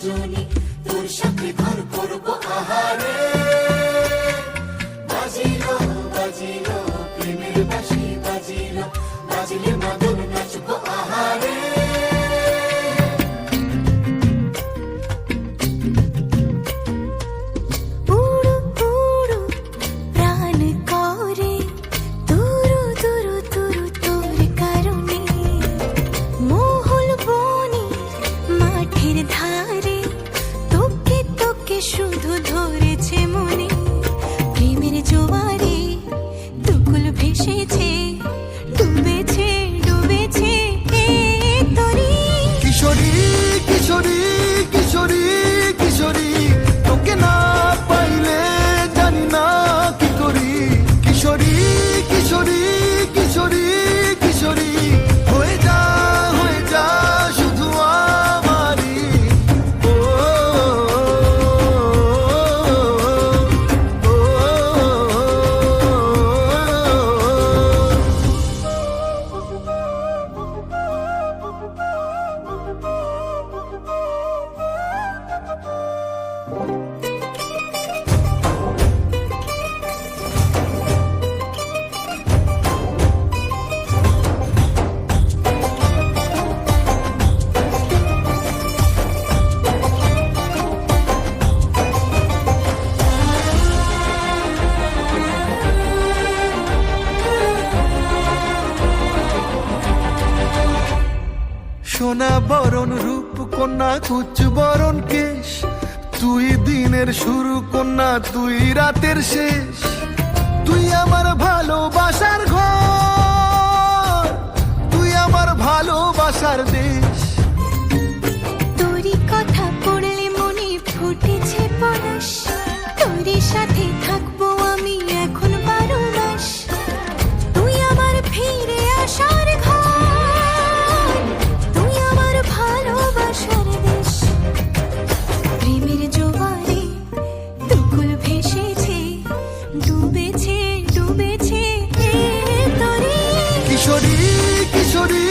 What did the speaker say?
রজনী, তোর সাথে ঘর করবো আহারে। বাজিলো বাজিলো প্রেমের বাঁশি, বাজিলো বাজিলে মাদল নাচবো আহারে। উড়ু উড়ু প্রাণ করে তুরু তুরু তুরু তোর কারণে, মহল বনে মাঠের ধারে তোকে তোকে শুধু ধরেছে মনে। প্রেমের জোয়ারে দুকুল ভেসেছে, ডুবেছে ডুবেছে এ তরি। কিশোরী কিশোরী কিশোরী কিশোরী, তোকে না পাইলে জানি না কি করি। কিশোরী কিশোরী কিশোরী কিশোরী, হয়ে যা শুধু আমারই। ও, ও, ও, সোনা বরণ রূপ কন্যা, কুচ বরণ কেশ, তুই দিনের শুরু কন্যা, তুই রাতের শেষ। তুই আমার ভালোবাসার ঘর, তুই আমার ভালোবাসার দেশ। তোরই কথা পড়লে মনে ফুটেছে পরশ, তোরই সাথে থাকবো আমি এখন 12 মাস। তুই আমার ফিরে আসার ঘর, তুই আমার ভালোবাসার দেশ। প্রেমের জোয়ারে দুকুল ভেসেছে, ডুবেছে ডুবেছে এ তরি। কিশোরী কিশোরী